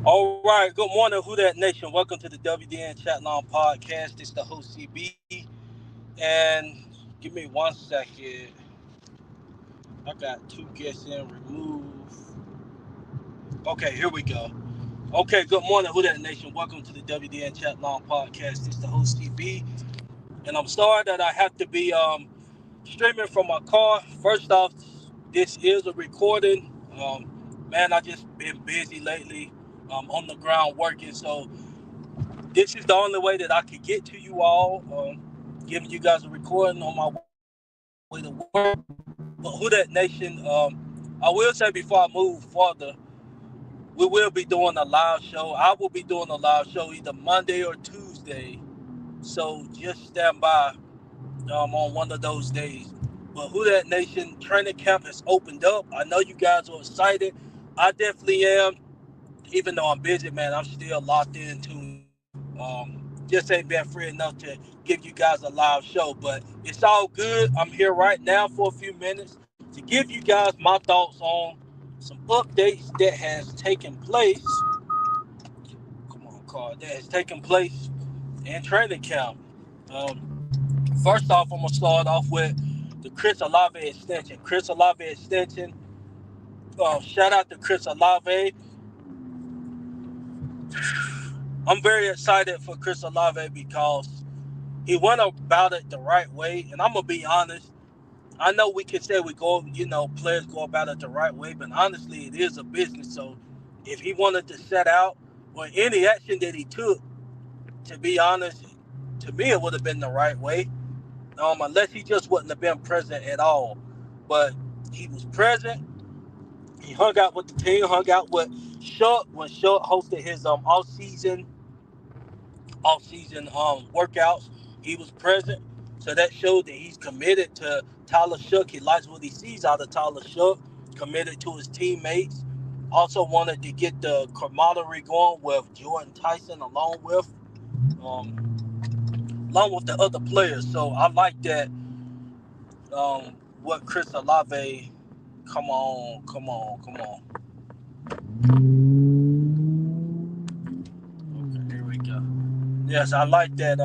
All right, good morning, Who That Nation. Welcome to the WDN Chatline podcast. It's the host CB, and give me 1 second. I got two guests in. Remove. Okay, here we go. Okay, good morning, Who That Nation. Welcome to the WDN Chatline podcast. It's the host CB, and I'm sorry that I have to be streaming from my car. First off, this is a recording. Man, I just been busy lately. On the ground working, so this is the only way that I could get to you all, giving you guys a recording on my way to work. But Who That Nation, I will say before I move further, we will be doing a live show. I will be doing a live show either Monday or Tuesday. So just stand by on one of those days. But Who That Nation training camp has opened up. I know you guys are excited. I definitely am. Even though I'm busy, man, I'm still locked into it. Just ain't been free enough to give you guys a live show, but it's all good. I'm here right now for a few minutes to give you guys my thoughts on some updates that has taken place. Come on, Carl. That has taken place in training camp. First off, I'm gonna start off with the Chris Olave extension. Chris Olave extension. Shout out to Chris Olave. I'm very excited for Chris Olave because he went about it the right way. And I'm gonna be honest. I know we can say players go about it the right way, but honestly, it is a business. So if he wanted to set out or any action that he took, to be honest, to me it would have been the right way. Unless he just wouldn't have been present at all. But he was present. He hung out with the team, hung out with Shuck when Shuck hosted his off season workouts. He was present, so that showed that he's committed to Tyler Shook. He likes what he sees out of Tyler Shook. Committed to his teammates. Also wanted to get the camaraderie going with Jordan Tyson, along with the other players. So I like that. What Chris Olave? Come on, come on, come on. Okay, here we go. Yes, I like that.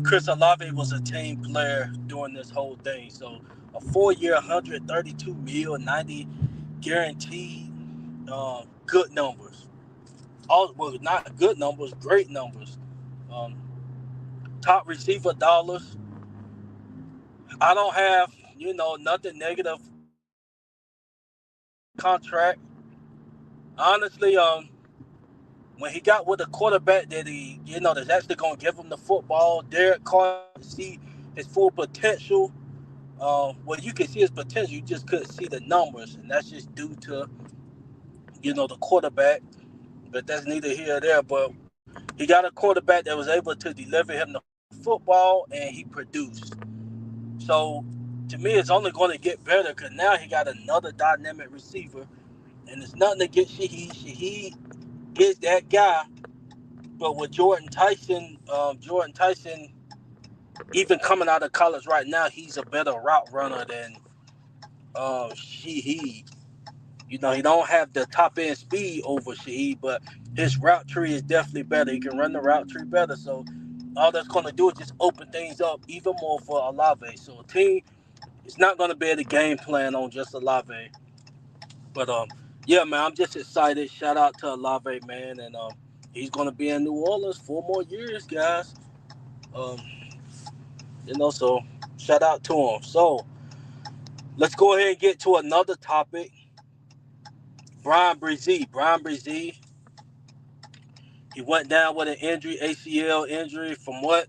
Chris Olave was a team player during this whole thing. So a 4-year, 132 mil, 90 guaranteed, good numbers. Well, not good numbers, great numbers. Um, Top receiver dollars. I don't have, nothing negative contract. Honestly, when he got with a quarterback that that's actually going to give him the football, Derek Carr see his full potential. Well, you can see his potential, you just couldn't see the numbers, and that's just due to the quarterback. But that's neither here or there. But he got a quarterback that was able to deliver him the football, and he produced. So to me, it's only going to get better because now he got another dynamic receiver, and it's nothing against Shaheed. Shaheed is that guy, but with Jordan Tyson, even coming out of college right now, he's a better route runner than Shaheed. He don't have the top end speed over Shaheed, but his route tree is definitely better. He can run the route tree better. So all that's going to do is just open things up even more for Olave. So a team is not going to be able to game plan on just Olave. But yeah, man, I'm just excited. Shout out to Olave, man, and he's going to be in New Orleans 4 more years, guys. Um, so shout out to him. So let's go ahead and get to another topic. Brian Brzee. He went down with an injury, ACL injury. From what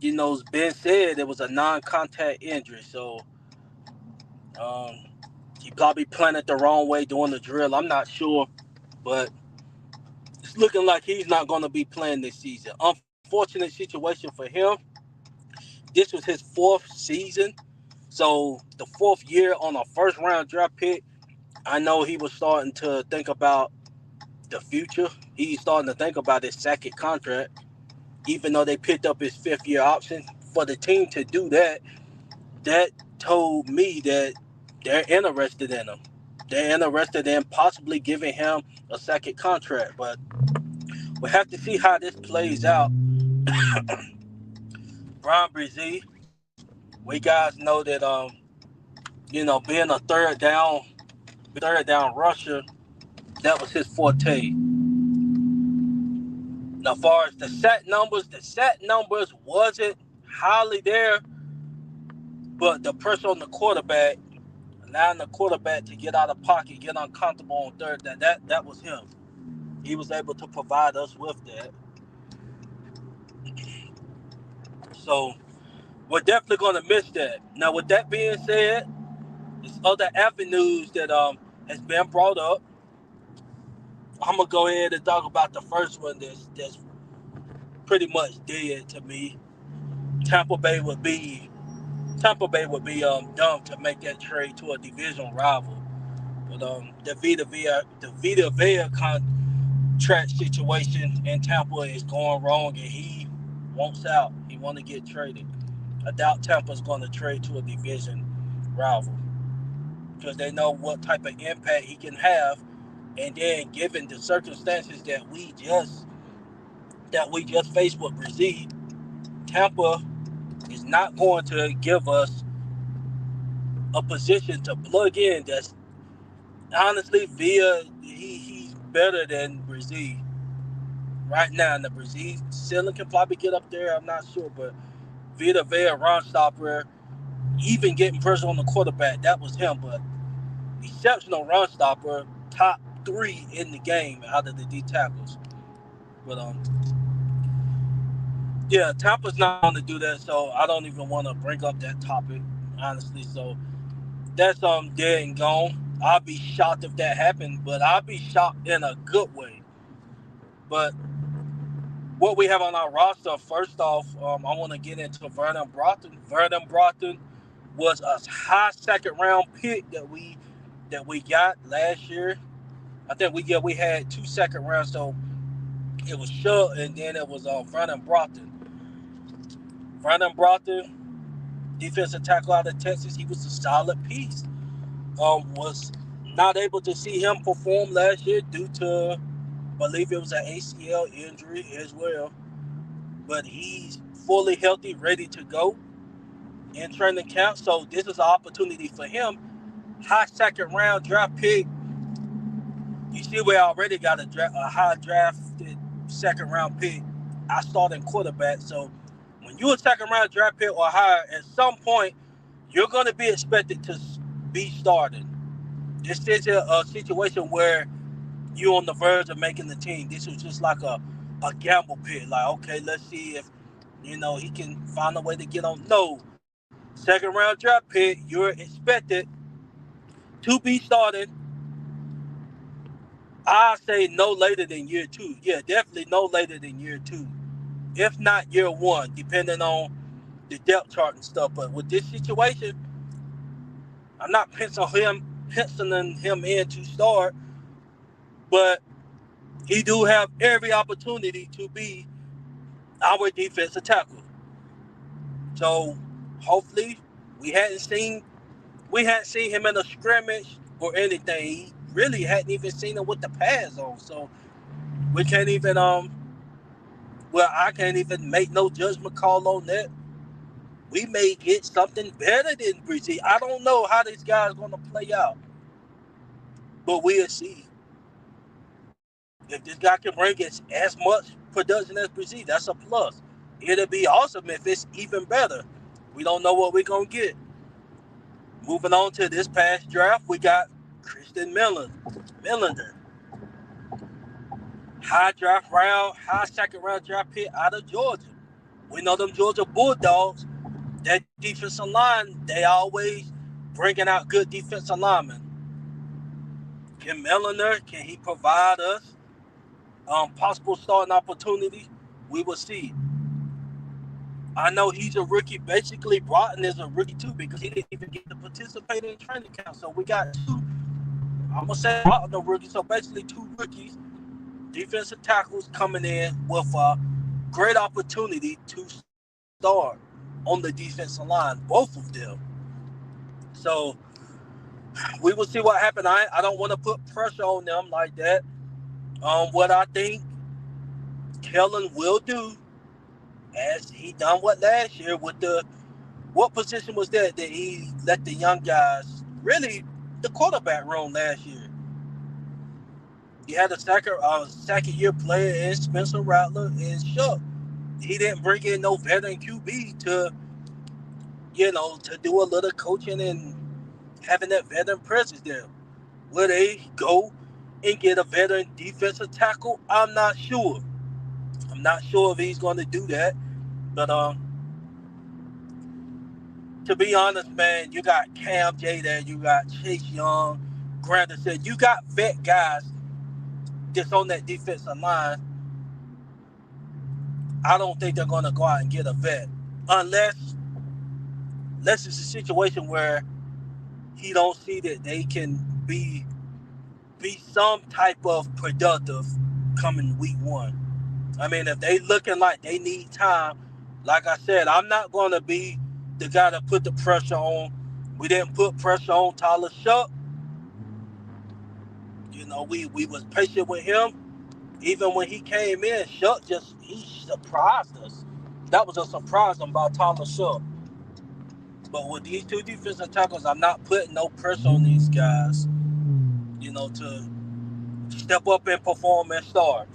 has been said, it was a non-contact injury. So um, he probably planted the wrong way doing the drill. I'm not sure, but it's looking like he's not going to be playing this season. Unfortunate situation for him. This was his fourth season, so the fourth year on a first round draft pick. I know he was starting to think about the future. He's starting to think about his second contract, even though they picked up his fifth year option. For the team to do that, that told me that they're interested in him. They're interested in possibly giving him a second contract, but we'll have to see how this plays out. Brian Brzee, we guys know that being a third down rusher, that was his forte. Now, as far as the set numbers wasn't highly there, but the pressure on the quarterback, allowing the quarterback to get out of pocket, get uncomfortable on third, that was him. He was able to provide us with that. So we're definitely going to miss that. Now, with that being said, there's other avenues that has been brought up. I'm gonna go ahead and talk about the first one that's pretty much dead to me. Tampa Bay would be dumb to make that trade to a division rival. But the Vita Vea contract situation in Tampa is going wrong, and he wants out. He want to get traded. I doubt Tampa's going to trade to a division rival because they know what type of impact he can have. And then, given the circumstances that we just faced with Brazil, Tampa is not going to give us a position to plug in. That's honestly Via. He's better than Brazil right now. And the Brazil ceiling can probably get up there. I'm not sure, but Vita Vea, run stopper, even getting pressure on the quarterback, that was him. But exceptional run stopper, top three in the game out of the D tackles. But yeah, Tampa's not going to do that, so I don't even want to bring up that topic, honestly. So that's dead and gone. I'll be shocked if that happened, but I'll be shocked in a good way. But what we have on our roster, first off, I want to get into Vernon Broughton. Vernon Broughton was a high second round pick that we got last year. I think we had 2 second rounds, so it was Shaw and then it was Vernon Broughton. Vernon Broughton, defensive tackle out of Texas, he was a solid piece. Was not able to see him perform last year due to, I believe it was an ACL injury as well. But he's fully healthy, ready to go in training camp. So this is an opportunity for him. High second round draft pick. You see, we already got a high drafted second round pick. I started quarterback. So when you're a second round draft pick or higher, at some point you're going to be expected to be starting. This is a situation where you're on the verge of making the team. This was just like a gamble pit. Like, okay, let's see if he can find a way to get on. No, second round draft pick, you're expected to be starting. I say no later than year two. Yeah, definitely no later than year two, if not year one, depending on the depth chart and stuff. But with this situation, I'm not penciling him in to start, but he do have every opportunity to be our defensive tackle. So hopefully we hadn't seen him in a scrimmage or anything. He really hadn't even seen him with the pads on. So we can't even I can't even make no judgment call on that. We may get something better than Breezy. I don't know how this guy's gonna play out, but we'll see. If this guy can bring as much production as Breezy, that's a plus. It'll be awesome if it's even better. We don't know what we're gonna get. Moving on to this past draft, we got Christian Millender. high second round draft pick out of Georgia. We know them Georgia Bulldogs. That defensive line, they always bringing out good defensive linemen. Can Milliner, can he provide us possible starting opportunity? We will see. I know he's a rookie. Basically, Broughton is a rookie too because he didn't even get to participate in training camp. So we got two. I'm gonna say Broughton a rookie. So basically, two rookies, defensive tackles coming in with a great opportunity to start on the defensive line, both of them. So we will see what happens. I don't want to put pressure on them like that. What I think Kellen will do, as he done what last year with the what position was that he let the young guys really the quarterback room last year. He had a second year player in Spencer Rattler and Shook. He didn't bring in no veteran QB to do a little coaching and having that veteran presence there. Will they go and get a veteran defensive tackle? I'm not sure. I'm not sure if he's going to do that. But to be honest, man, you got Cam J there, you got Chase Young, Granderson, you got vet guys that's on that defensive line. I don't think they're going to go out and get a vet unless it's a situation where he don't see that they can be some type of productive coming week one. I mean, if they looking like they need time, like I said, I'm not going to be the guy to put the pressure on. We didn't put pressure on Tyler Shuck. We was patient with him. Even when he came in, Shuck he surprised us. That was a surprise about Tyler Shuck. But with these two defensive tackles, I'm not putting no pressure on these guys, to step up and perform and start.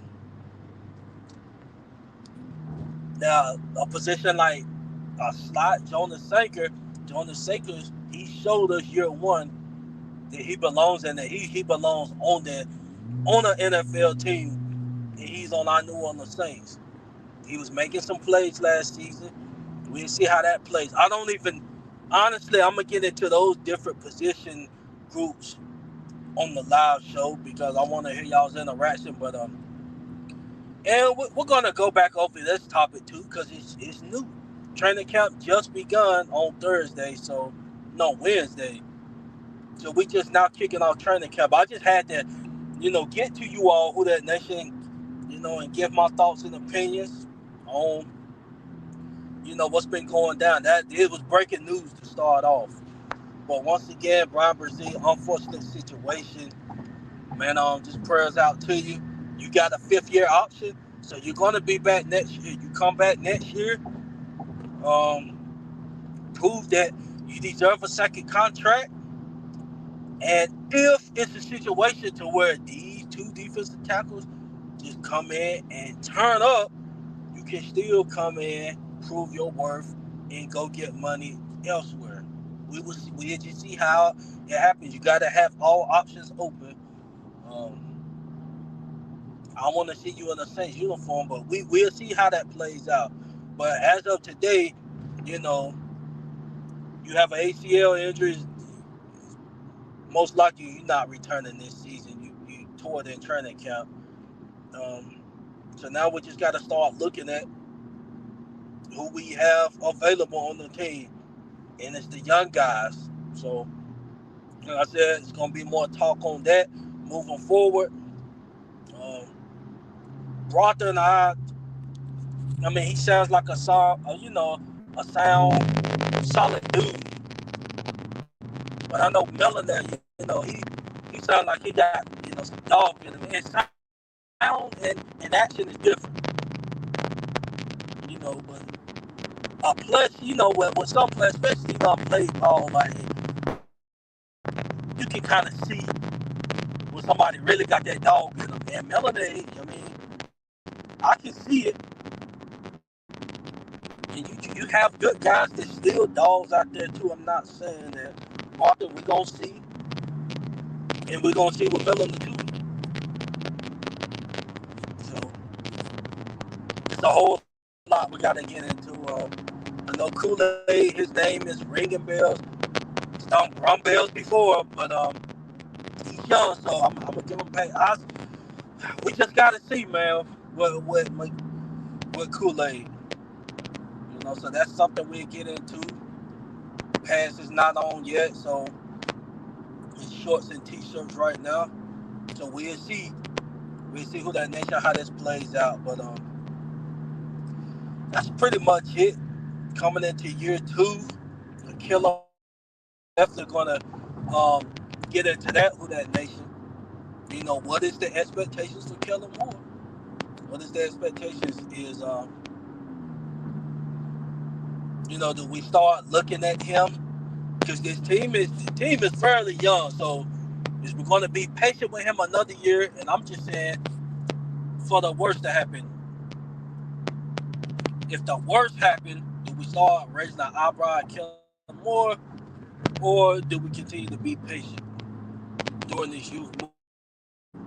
Now, a position like a slot, Jonas Sanker, he showed us year one that he belongs and that he belongs on an NFL team, and he's on our New Orleans Saints. He was making some plays last season. We'll see how that plays. Honestly, I'm going to get into those different position groups on the live show because I want to hear y'all's interaction. But and we're going to go back over this topic too because it's new. Training camp just begun on Wednesday. So we just now kicking off training camp. I just had to, get to you all, Who That Nation, and give my thoughts and opinions on, what's been going down. That it was breaking news to start off. But once again, Brian Brazil, unfortunate situation. Man, just prayers out to you. You got a 5th-year option, so you're gonna be back next year. You come back next year, prove that you deserve a second contract. And if it's a situation to where these two defensive tackles just come in and turn up, you can still come in, prove your worth, and go get money elsewhere. We just see how it happens. You got to have all options open. I want to see you in a Saints uniform, but we'll see how that plays out. But as of today, you have an ACL injury. Most likely, you're not returning this season. You tore it in training camp. So now we just got to start looking at who we have available on the team, and it's the young guys. So, like I said, it's going to be more talk on that moving forward. Broughton, he sounds like a solid dude. But I know Miller, he sounds like he got, some dog in him. And sound and action is different. But plus, with some players, especially play ball, like you can kind of see when somebody really got that dog in them. And Melody, I can see it. And you have good guys that still dogs out there too. I'm not saying that. Martha, we're gonna see, and we're gonna see with Melody too. whole lot we got to get into. I know Kool-Aid, his name is ringing bells. Don't run bells before, but he's young, so I'm gonna give him pay. We just gotta see, man, with Kool-Aid. So that's something we get into. Pass is not on yet, so it's shorts and t-shirts right now. So we'll see who that nation, how this plays out. But that's pretty much it. Coming into year 2, the Killer definitely gonna get into that who that nation. What is the expectations for Kellen Moore? What is the expectations is do we start looking at him? Because the team is fairly young, so is we're going to be patient with him another year. And I'm just saying, for the worst to happen, if the worst happened, do we start raising our eyebrow at Kellen Moore, or do we continue to be patient during this youth move?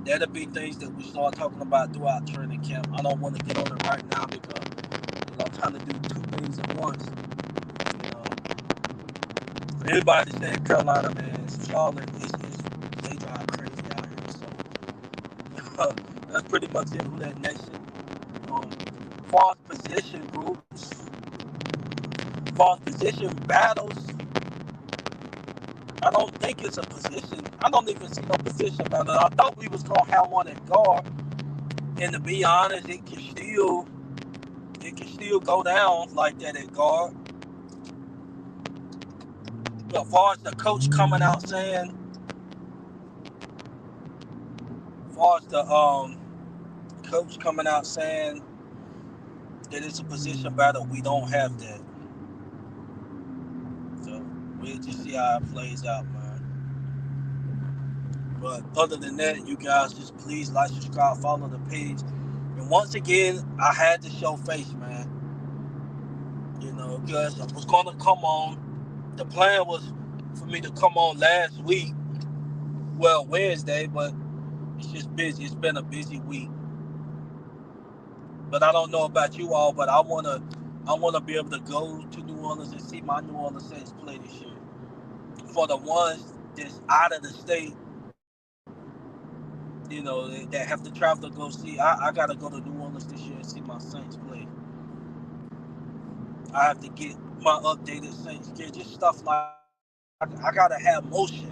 That'll be things that we start talking about throughout training camp. I don't want to get on it right now because I'm trying to do 2 things at once. For anybody that said Carolina, man, Charlotte they drive crazy out here. So that's pretty much it. Who that nation? False position groups, false position battles. I don't think it's a position. I don't even see no position battle. I thought we was gonna have one at guard, and to be honest, it can still go down like that at guard. But as far as the coach coming out saying, that it's a position battle, we don't have that. So we'll just see how it plays out, man. But other than that, you guys just please like, subscribe, follow the page. And once again, I had to show face, man. Because I was going to come on. The plan was for me to come on last week, well, Wednesday, but it's just busy. It's been a busy week. But I don't know about you all, but I wanna be able to go to New Orleans and see my New Orleans Saints play this year. For the ones that's out of the state, that have to travel to go see, I gotta go to New Orleans this year and see my Saints play. I have to get my updated Saints gear, just stuff like I gotta have motion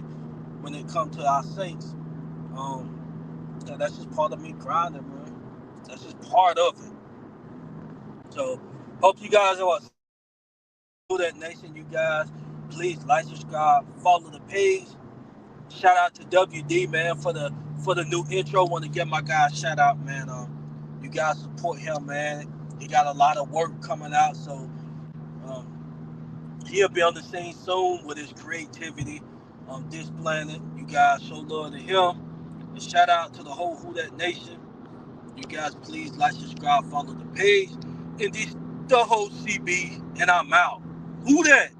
when it comes to our Saints. That's just part of me grinding, man. That's just part of it. So hope you guys are that nation. You guys, please like, subscribe, follow the page. Shout out to WD, man, for the new intro. Want to give my guy a shout out, man. You guys support him, man. He got a lot of work coming out, so he'll be on the scene soon with his creativity, displaying it. You guys show love to him. And shout out to the whole Who That Nation. You guys, please like, subscribe, follow the page. And this the whole CB, and I'm out. Who that?